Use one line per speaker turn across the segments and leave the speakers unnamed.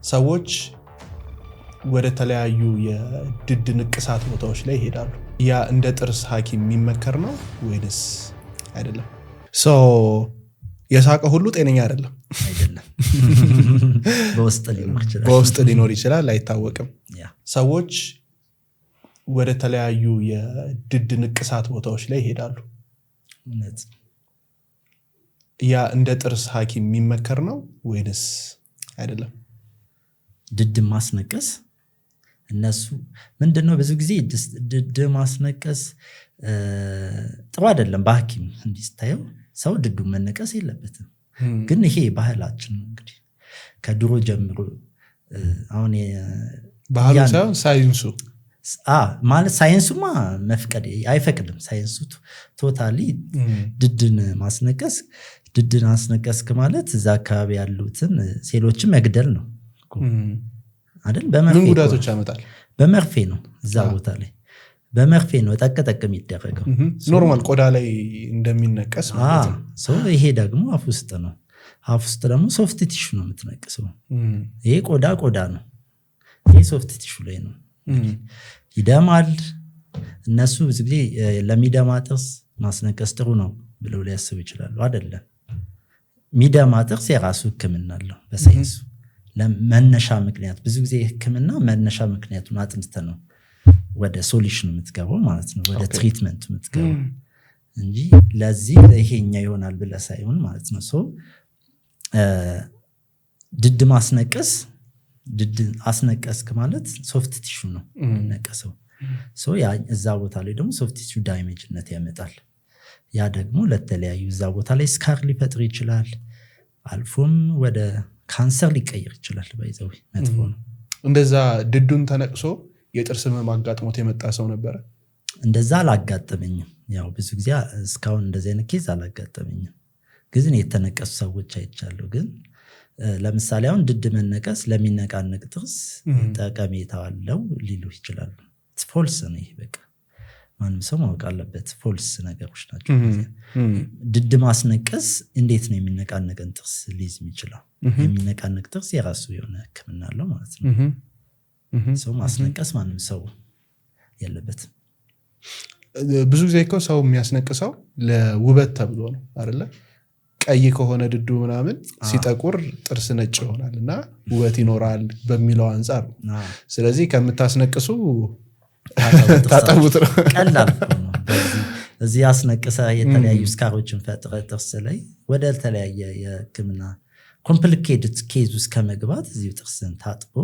ሰዎች ወደ ተለያዩ የድድ ንቅሳት ቦታዎች ላይ ይሄዳሉ። ያ እንደ ጥርስ ሐኪም የሚመከር ነው ወይስ አይደለም? የሳቀ ሁሉ ጤነኛ አይደለም። በውስጥ ሊኖር ይችላል፣ አይታወቅም። ሰዎች ወደ ተለያዩ የድድ ንቅሳት ቦታዎች ላይ ይሄዳሉ። ያ እንደ ጥርስ ሐኪም የሚመከር ነው ወይስ አይደለም?
ድድ ማስነቀስ እነሱ ምንድነው ብዙ ጊዜ ድድ ማስነቀስ ጥሩ አይደለም። በሐኪም እንዲስታየው ሰው ድዱ መነቀስ የለበትም። ግን ይሄ ባህላችን ነው እንግዲህ ከድሮ ጀምሮ። አሁን
ባህሉ ሳይሆን ሳይንሱ
ማለት ሳይንሱማ መፍቀድ አይፈቅድም። ሳይንሱ ቶታሊ ድድን ማስነቀስ ድድን አስነቀስክ ማለት እዛ አካባቢ ያሉትን ሴሎችን መግደል ነው አይደል?
ምን ጉዳቶች ያመጣል?
በመርፌ ነው እዛ ቦታ ላይ በመርፌ ነው ጠቅጠቅ የሚደረገው።
ኖርማል ቆዳ ላይ እንደሚነቀስ ማለት
ነው። ይሄ ደግሞ አፍ ውስጥ ነው። አፍ ውስጥ ደግሞ ሶፍት ቲሹ ነው የምትነቅሰው። ይሄ ቆዳ ነው። ይሄ ሶፍት ቲሹ ላይ ነው። ይደማል። እነሱ ብዙ ጊዜ ለሚደማ ጥርስ ማስነቀስ ጥሩ ነው ብለው ሊያስቡ ይችላሉ። አይደለም። ሚደማ ጥርስ የራሱ ሕክምና አለው በሳይንሱ። ለመነሻ ምክንያት ብዙ ጊዜ ሕክምና መነሻ ምክንያቱን አጥንተ ነው ወደ ሶሉሽን የምትገባው ማለት ነው፣ ወደ ትሪትመንት የምትገባው እንጂ ለዚህ ይሄኛ ይሆናል ብለህ ሳይሆን ማለት ነው። ድድ ማስነቀስ ድድ አስነቀስክ ማለት ሶፍት ቲሹ ነው የሚነቀሰው። እዛ ቦታ ላይ ደግሞ ሶፍት ቲሹ ዳሜጅነት ያመጣል። ያ ደግሞ ለተለያዩ እዛ ቦታ ላይ ስካር ሊፈጥር ይችላል። አልፎም ወደ ካንሰር ሊቀየር ይችላል። ባይዘው መጥፎ ነው።
እንደዛ ድዱን ተነቅሶ የጥርስ ህመም አጋጥሞት የመጣ ሰው ነበረ?
እንደዛ አላጋጠመኝም። ያው ብዙ ጊዜ እስካሁን እንደዚህ አይነት ኬዝ አላጋጠመኝም። ግን የተነቀሱ ሰዎች አይቻለሁ። ግን ለምሳሌ አሁን ድድ መነቀስ ለሚነቃነቅ ጥርስ ጠቀሜታ አለው ሊሉ ይችላሉ። ፎልስ ነው ይሄ። በቃ ማንም ሰው ማወቅ አለበት። ፎልስ ነገሮች ናቸው። ድድ ማስነቀስ እንዴት ነው የሚነቃነቅን ጥርስ ሊይዝ የሚችለው? የሚነቃነቅ ጥርስ የራሱ የሆነ ሕክምና አለው ማለት ነው። ሰው ማስነቀስ ማንም ሰው የለበትም።
ብዙ ጊዜ እኮ ሰው የሚያስነቅሰው ለውበት ተብሎ ነው አይደለ? ቀይ ከሆነ ድዱ ምናምን ሲጠቁር ጥርስ ነጭ ይሆናል እና ውበት ይኖራል በሚለው አንፃር ነው። ስለዚህ ከምታስነቅሱ ታጠቡት ነው።
ቀላል ነው። እዚህ አስነቅሰ የተለያዩ ስካሮችን ፈጥረ ጥርስ ላይ ወደ ተለያየ የሕክምና ኮምፕሊኬትድ ኬዝ ውስጥ ከመግባት እዚሁ ጥርስን ታጥቦ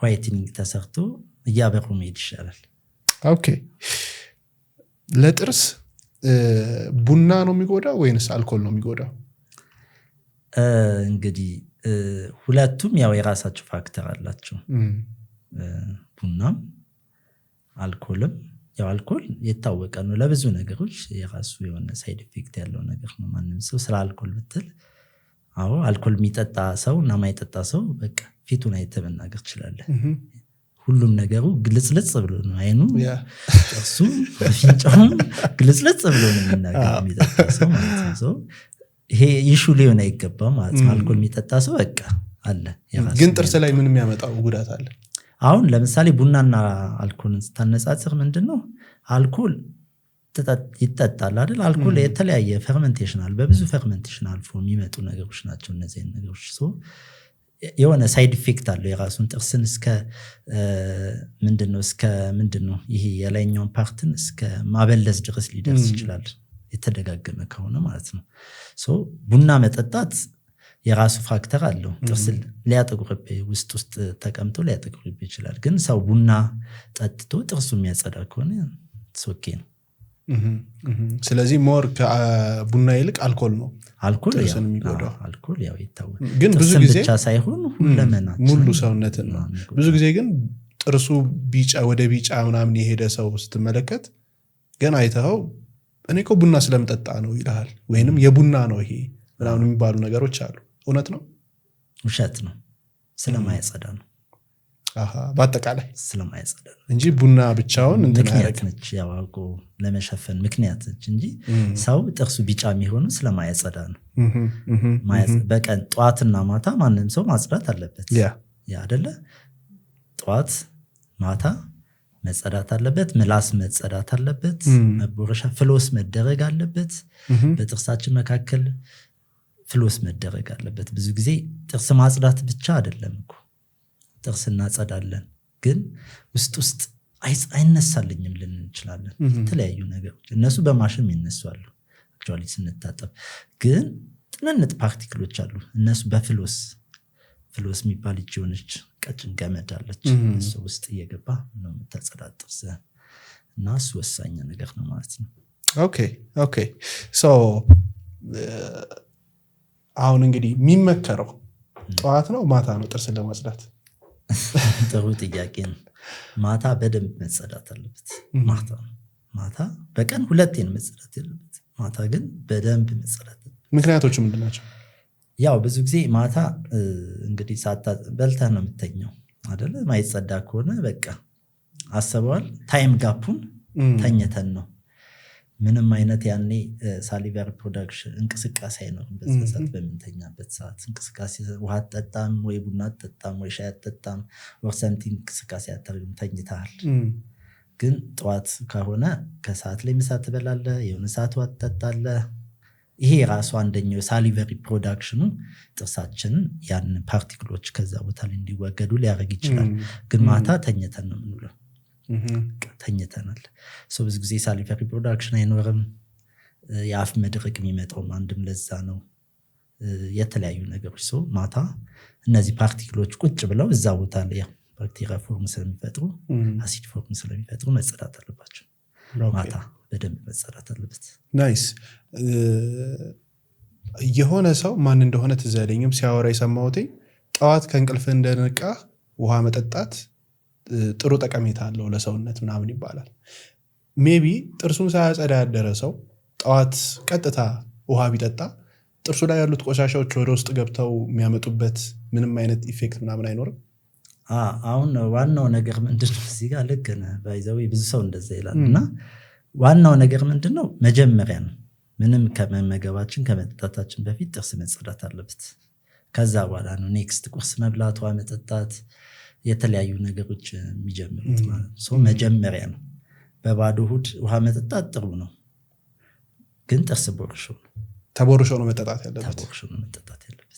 ዋይትኒንግ ተሰርቶ እያበሩ መሄድ ይሻላል።
ኦኬ። ለጥርስ ቡና ነው የሚጎዳው ወይንስ አልኮል ነው የሚጎዳው?
እንግዲህ ሁለቱም ያው የራሳቸው ፋክተር አላቸው። ቡናም አልኮልም። ያው አልኮል የታወቀ ነው ለብዙ ነገሮች የራሱ የሆነ ሳይድ ኢፌክት ያለው ነገር ነው። ማንም ሰው ስለ አልኮል ብትል አልኮል የሚጠጣ ሰው እና ማይጠጣ ሰው በቃ ፊቱን አይተህ መናገር ትችላለህ። ሁሉም ነገሩ ግልጽልጽ ብሎ ነው። አይኑ እሱ አፍንጫው ግልጽልጽ ብሎ ነው የሚናገር የሚጠጣ ሰው ማለት ነው። ይሄ ኢሹ ሊሆን አይገባም ማለት ነው። አልኮል የሚጠጣ ሰው በቃ አለ።
ግን ጥርስ ላይ ምን የሚያመጣው ጉዳት አለ?
አሁን ለምሳሌ ቡናና አልኮልን ስታነጻጽር ምንድነው? አልኮል ይጠጣል አይደል? አልኮል የተለያየ ፈርመንቴሽን አለ። በብዙ ፈርመንቴሽን አልፎ የሚመጡ ነገሮች ናቸው እነዚህ ነገሮች። የሆነ ሳይድ ኢፌክት አለው የራሱን። ጥርስን እስከ ምንድነው ይሄ የላይኛውን ፓርትን እስከ ማበለዝ ድረስ ሊደርስ ይችላል የተደጋገመ ከሆነ ማለት ነው። ቡና መጠጣት የራሱ ፋክተር አለው። ጥርስን ሊያጠቁርብህ ውስጥ ተቀምጦ ሊያጠቁርብህ ይችላል። ግን ሰው ቡና ጠጥቶ ጥርሱ የሚያጸዳ ከሆነ ኦኬ ነው።
ስለዚህ ሞር ከቡና ይልቅ አልኮል ነው
ጥርስን የሚጎዳው። አልኮል ያው ይታወቃል።
ግን ብዙ ጊዜ
ብቻ ሳይሆን ሁለመናችን
ሙሉ ሰውነትን ነው። ብዙ ጊዜ ግን ጥርሱ ቢጫ ወደ ቢጫ ምናምን የሄደ ሰው ስትመለከት ግን አይተኸው እኔ እኮ ቡና ስለምጠጣ ነው ይልሃል። ወይንም የቡና ነው ይሄ ምናምን የሚባሉ ነገሮች አሉ። እውነት ነው?
ውሸት ነው። ስለማያጸዳ ነው።
በአጠቃላይ
ስለማያጸዳ ነው
እንጂ ቡና ብቻውን
ምክንያት ነች። ያው አውቆ ለመሸፈን ምክንያት ነች እንጂ ሰው ጥርሱ ቢጫ የሚሆነው ስለማያጸዳ ነው። በቀን ጠዋትና ማታ ማንም ሰው ማጽዳት አለበት። ያ አይደለ ጠዋት ማታ መጸዳት አለበት ምላስ መጸዳት አለበት መቦረሻ ፍሎስ መደረግ አለበት በጥርሳችን መካከል ፍሎስ መደረግ አለበት ብዙ ጊዜ ጥርስ ማጽዳት ብቻ አይደለም እኮ ጥርስ እናጸዳለን ግን ውስጥ አይነሳልኝም ልንል እንችላለን የተለያዩ ነገሮች እነሱ በማሽን ይነሳሉ አክቹአሊ ስንታጠብ ግን ጥንንት ፓርቲክሎች አሉ እነሱ በፍሎስ የሚባል ሆነች ቀጭን ገመድ አለች እሱ ውስጥ እየገባ ነው የምታጸዳጥርስ እና እሱ ወሳኝ ነገር ነው ማለት ነው
ኦኬ ሶ አሁን እንግዲህ የሚመከረው ጠዋት ነው ማታ ነው ጥርስ ለማጽዳት
ጥሩ ጥያቄ ነው ማታ በደንብ መጸዳት አለበት ማታ በቀን 2 ነው መጸዳት ያለበት ማታ ግን በደንብ መጸዳት
ምክንያቶቹ ምንድናቸው
ያው ብዙ ጊዜ ማታ እንግዲህ በልተህ ነው የምተኛው አይደለ ማይጸዳ ከሆነ በቃ አሰበዋል ታይም ጋፑን ተኝተን ነው ምንም አይነት ያኔ ሳሊቨር ፕሮዳክሽን እንቅስቃሴ አይኖርም በዛ ሰዓት በሚተኛበት ሰዓት እንቅስቃሴ ውሃ አጠጣም ወይ ቡና አጠጣም ወይ ሻይ አጠጣም or something እንቅስቃሴ አታርግም ተኝተሃል ግን ጠዋት ከሆነ ከሰዓት ላይ ምሳ ትበላለህ የሆነ ሰዓት ውሃ ትጠጣለህ ይሄ ራሱ አንደኛው ሳሊቨሪ ፕሮዳክሽኑ ጥርሳችንን ያን ፓርቲክሎች ከዛ ቦታ ላይ እንዲወገዱ ሊያደርግ ይችላል ግን ማታ ተኝተን ነው የምንውለው ተኝተናል ሶ ብዙ ጊዜ ሳሊቨሪ ፕሮዳክሽን አይኖርም የአፍ መድረቅ የሚመጣው አንድም ለዛ ነው የተለያዩ ነገሮች ሶ ማታ እነዚህ ፓርቲክሎች ቁጭ ብለው እዛ ቦታ ላይ ባክቴሪያ ፎርም ስለሚፈጥሩ አሲድ ፎርም ስለሚፈጥሩ መጸዳት አለባቸው ማታ በደንብ መጸዳት አለበት
ናይስ የሆነ ሰው ማን እንደሆነ ተዘለኝም ሲያወራ የሰማሁት ጠዋት ከእንቅልፍ እንደነቃ ውሃ መጠጣት ጥሩ ጠቀሜታ አለው ለሰውነት ምናምን ይባላል ሜቢ ጥርሱን ሳያጸዳ ያደረ ሰው ጠዋት ቀጥታ ውሃ ቢጠጣ ጥርሱ ላይ ያሉት ቆሻሻዎች ወደ ውስጥ ገብተው የሚያመጡበት ምንም አይነት ኢፌክት ምናምን አይኖርም
አሁን ዋናው ነገር ምንድነው እዚህ ጋር ልክ ነህ ባይዘው ብዙ ሰው እንደዛ ይላልና ዋናው ነገር ምንድነው መጀመሪያ ነው ምንም ከመመገባችን ከመጠጣታችን በፊት ጥርስ መጸዳት አለበት ከዛ በኋላ ነው ኔክስት ቁርስ መብላት ውሃ መጠጣት የተለያዩ ነገሮች የሚጀምሩት ማለት ነው መጀመሪያ ነው በባዶ ሆድ ውሃ መጠጣት ጥሩ ነው ግን ጥርስ ተቦርሾ ነው መጠጣት ያለበት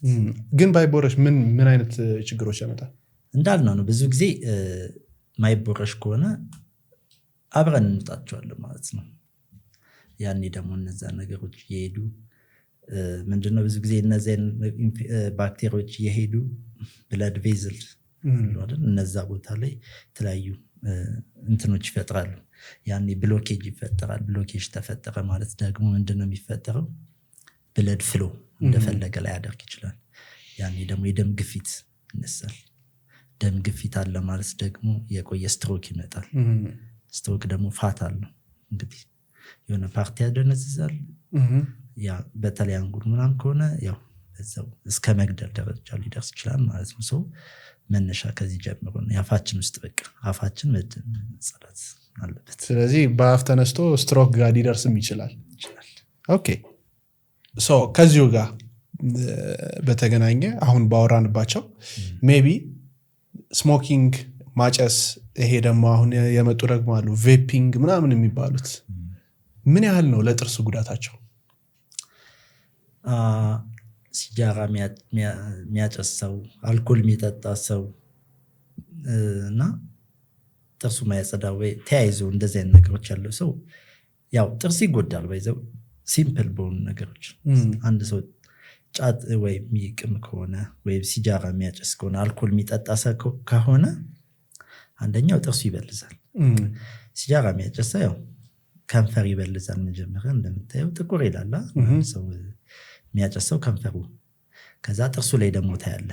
ግን ባይቦረሽ ምን አይነት ችግሮች ያመጣል
እንዳልነው ነው ብዙ ጊዜ ማይቦረሽ ከሆነ አብረን እንጣጣቸዋለን ማለት ነው ያኔ ደግሞ እነዛ ነገሮች ይሄዱ ምንድነው ብዙ ጊዜ እነዚህ ባክቴሪያዎች ይሄዱ ብለድ ቬዝል አይደል እነዛ ቦታ ላይ የተለያዩ እንትኖች ይፈጥራሉ ያኔ ብሎኬጅ ይፈጠራል ብሎኬጅ ተፈጠረ ማለት ደግሞ ምንድነው የሚፈጠረው ብለድ ፍሎ እንደፈለገ ላይ ያደርግ ይችላል ያኔ ደግሞ የደም ግፊት ይነሳል ደም ግፊት አለ ማለት ደግሞ የቆየ ስትሮክ ይመጣል ስትሮክ ደግሞ ፋታል ነው እንግዲህ የሆነ ፓርቲ ያደነዝዛል ያ በተለይ አንጉል ምናምን ከሆነ ያው በዛው እስከ መግደል ደረጃ ሊደርስ ይችላል ማለት ነው ሰው መነሻ ከዚህ ጀምሮ ነው ያፋችን ውስጥ በቃ አፋችን መጸዳት አለበት
ስለዚህ በአፍ ተነስቶ ስትሮክ ጋር ሊደርስም ይችላል ኦኬ ሶ ከዚሁ ጋር በተገናኘ አሁን ባወራንባቸው ሜቢ ስሞኪንግ ማጨስ ይሄ ደግሞ አሁን የመጡ ደግሞ አሉ ቬፒንግ ምናምን የሚባሉት ምን ያህል ነው ለጥርስ ጉዳታቸው
ሲጃራ የሚያጨስ ሰው አልኮል የሚጠጣ ሰው እና ጥርሱ ማያጸዳ ወይ ተያይዞ እንደዚህ አይነት ነገሮች ያለው ሰው ያው ጥርስ ይጎዳል ባይዘው ሲምፕል በሆኑ ነገሮች አንድ ሰው ጫት ወይ የሚቅም ከሆነ ወይ ሲጃራ የሚያጨስ ከሆነ አልኮል የሚጠጣ ሰው ከሆነ አንደኛው ጥርሱ ይበልዛል ሲጃራ የሚያጨስ ያው ከንፈር ይበልዛል መጀመሪያ እንደምታየው ጥቁር ይላል ሰው የሚያጨሰው ከንፈሩ ከዛ ጥርሱ ላይ ደግሞ ታያለ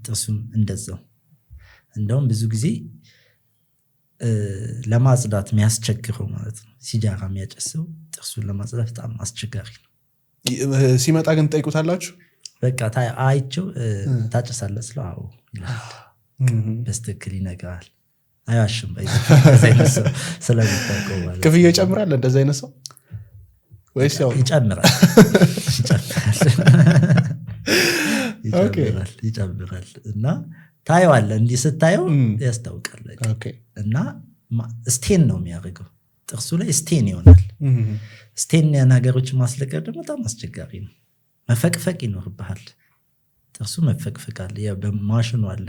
ጥርሱም እንደዛው እንደውም ብዙ ጊዜ ለማጽዳት የሚያስቸግረው ማለት ነው ሲጃራ የሚያጨሰው ጥርሱን ለማጽዳት በጣም አስቸጋሪ ነው
ሲመጣ ግን ጠይቁታላችሁ
በቃ አይቸው ታጨሳለህ ስለው አዎ ይላል በስትክክል ይነግራል አይዋሽም ባይዘው ስለሚታወቀው ማለት
ክፍያ ይጨምራል እንደዛ አይነት ሰው ወይስ ያው
ይጨምራል ይጨምራል እና ታየዋለህ እንዲህ ስታየው ያስታውቃል እና ስቴን ነው የሚያደርገው ጥርሱ ላይ ስቴን ይሆናል ስቴን ነገሮች ማስለቀቅ ደግሞ በጣም አስቸጋሪ ነው መፈቅፈቅ ይኖርብሃል ጥርሱ መፈቅፈቃል በማሽኑ አለ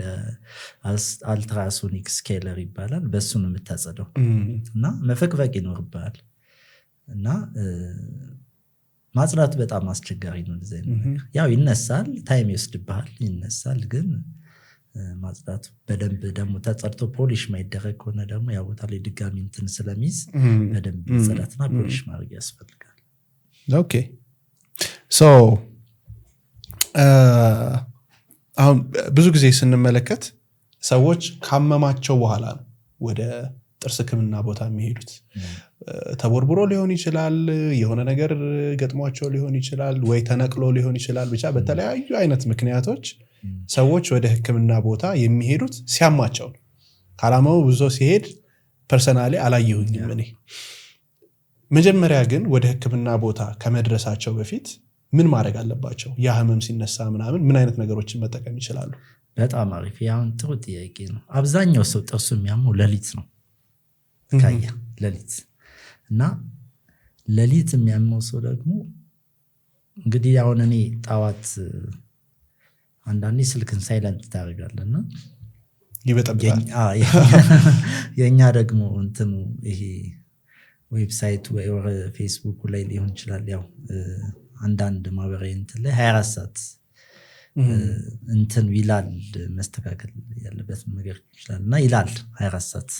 አልትራሶኒክ ስኬለር ይባላል በሱ ነው የምታጸደው እና መፈቅፈቅ ይኖርብሃል እና ማጽዳት በጣም አስቸጋሪ ነው እንደዚህ ነገር ያው ይነሳል ታይም ይወስድብሃል ይነሳል ግን ማጽዳቱ በደንብ ደግሞ ተጸድቶ ፖሊሽ ማይደረግ ከሆነ ደግሞ ያው ቦታ ላይ ድጋሚ እንትን ስለሚይዝ በደንብ ጽዳትና ፖሊሽ ማድረግ ያስፈልጋል
ኦኬ ሶ አሁን ብዙ ጊዜ ስንመለከት ሰዎች ካመማቸው በኋላ ነው ወደ ጥርስ ህክምና ቦታ የሚሄዱት ተቦርብሮ ሊሆን ይችላል የሆነ ነገር ገጥሟቸው ሊሆን ይችላል ወይ ተነቅሎ ሊሆን ይችላል ብቻ በተለያዩ አይነት ምክንያቶች ሰዎች ወደ ህክምና ቦታ የሚሄዱት ሲያማቸው ካላማው ብዙ ሲሄድ ፐርሰናሊ አላየሁኝም እኔ መጀመሪያ ግን ወደ ህክምና ቦታ ከመድረሳቸው በፊት ምን ማድረግ አለባቸው ያ ህመም ሲነሳ ምናምን ምን አይነት ነገሮችን መጠቀም ይችላሉ
በጣም አሪፍ ያውን ጥሩ ጥያቄ ነው አብዛኛው ሰው ጥርሱ የሚያመው ሌሊት ነው ካያ ሌሊት እና ሌሊት የሚያመው ሰው ደግሞ እንግዲህ አሁን እኔ ጣዋት አንዳንዴ ስልክን ሳይለንት ታደርጋለና
ይበጠብጣል
የኛ ደግሞ እንትኑ ይሄ ዌብሳይቱ ወይ ፌስቡክ ላይ ሊሆን ይችላል ያው አንዳንድ ማህበራዊ እንትን ላይ 24 ሰዓት እንትን ይላል መስተካከል ያለበት ነገር ይችላልና ይላል 24 ሰዓት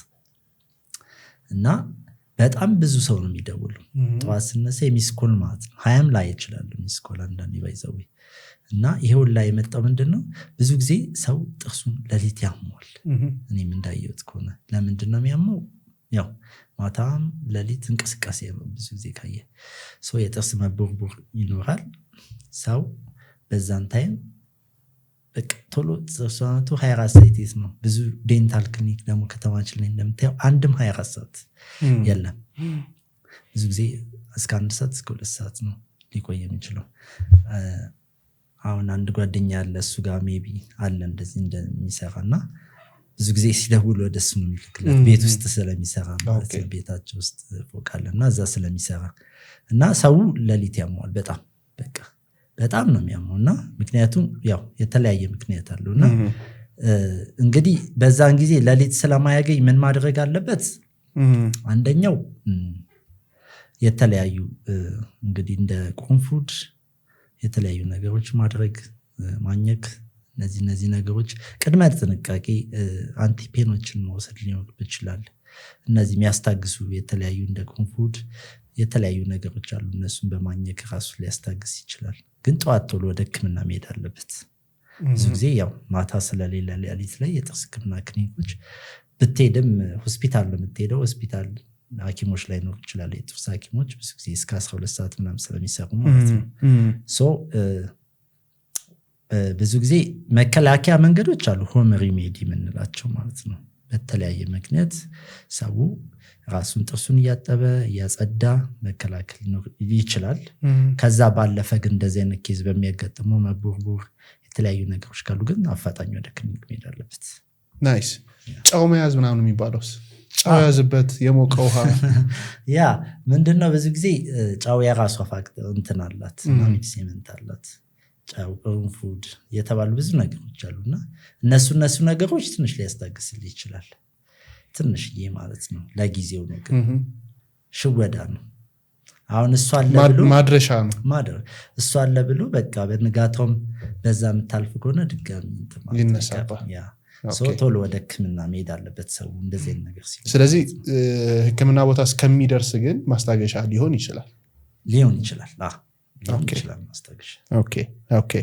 እና በጣም ብዙ ሰው ነው የሚደውለው ጠዋት ስነሳ የሚስኮል ማለት ነው 20 ላይ ይችላል የሚስኮል አንዳንዴ ባይዘው እና ይሄው ላይ የመጣው ምንድነው ብዙ ጊዜ ሰው ጥርሱን ሌሊት ያመዋል እኔም እንዳየሁት ከሆነ ለምንድነው የሚያመው ያው ማታም ሌሊት እንቅስቃሴ ብዙ ጊዜ ካየ ሰው የጥርስ መቦርቦር ይኖራል ሰው በዛን ታይም በቃ ቶሎ ጥርሱን 24 ሰዓት ነው ብዙ ዴንታል ክሊኒክ ደግሞ ከተማችን ላይ እንደምታየው አንድም 24 ሰዓት የለም ብዙ ጊዜ እስከ 1 ሰዓት እስከ 2 ሰዓት ነው ሊቆይ የሚችለው አሁን አንድ ጓደኛ ያለ እሱ ጋር ሜቢ አለ እንደዚህ እንደሚሰራና ብዙ ጊዜ ሲደውል ወደሱ ነው የሚልክለት ቤት ውስጥ ስለሚሰራ ማለት ነው ቤታቸው ውስጥ ፎቃለና እዛ ስለሚሰራ እና ሰው ሌሊት ያመዋል በጣም በቃ በጣም ነው የሚያመውና ምክንያቱም ያው የተለያየ ምክንያት አለውና እንግዲህ በዛን ጊዜ ሌሊት ስለማያገኝ ምን ማድረግ አለበት አንደኛው የተለያዩ እንግዲህ እንደ ኮንፉድ የተለያዩ ነገሮች ማድረግ ማኘክ እነዚህ ነገሮች ቅድመ ጥንቃቄ አንቲፔኖችን መውሰድ ሊሆን ይችላል እነዚህ የሚያስታግሱ የተለያዩ እንደ ኮንፉድ የተለያዩ ነገሮች አሉ እነሱን በማኘክ ራሱ ሊያስታግስ ይችላል ግን ጠዋት ቶሎ ወደ ህክምና መሄድ አለበት ብዙ ጊዜ ያው ማታ ስለሌለ ሌሊት ላይ የጥርስ ህክምና ክሊኒኮች ብትሄድም ሆስፒታል ነው የምትሄደው ሆስፒታል ሐኪሞች ላይ ነው ይችላል የጥርስ ሐኪሞች ብዙ ጊዜ እስከ 12 ሰዓት ምናምን ስለሚሰሩ ማለት ነው ሶ ብዙ ጊዜ መከላከያ መንገዶች አሉ ሆም ሪሜዲ የምንላቸው ማለት ነው በተለያየ ምክንያት ሰው ራሱን ጥርሱን እያጠበ እያጸዳ መከላከል ይችላል ከዛ ባለፈ ግን እንደዚህ አይነት ኬዝ በሚያጋጥመው መቦርቦር የተለያዩ ነገሮች ካሉ ግን አፋጣኝ ወደ ክሊኒክ መሄድ አለበት
ናይስ ጫው መያዝ ምናምን የሚባለውስ ጫው ያዝበት የሞቀ ውሃ
ያ ምንድነው ብዙ ጊዜ ጫው የራሷ ፋክተር እንትን አላት እና ሜዲሲመንት አላት ጫው ኮንፉድ የተባሉ ብዙ ነገሮች አሉና እነሱ ነገሮች ትንሽ ሊያስታግስል ይችላል ትንሽዬ ማለት ነው ለጊዜው ነው ግን ሽወዳ ነው አሁን እሱ አለ ብሎ
ማድረሻ ነው
እሱ አለ ብሎ በቃ በንጋታውም በዛ የምታልፍ ከሆነ ድጋሚ
ይነሳባ
ያ ቶሎ ወደ ህክምና መሄድ አለበት ሰው እንደዚህ ነገር ሲል
ስለዚህ ህክምና ቦታ እስከሚደርስ ግን ማስታገሻ ሊሆን ይችላል
ማስታገሻ
ኦኬ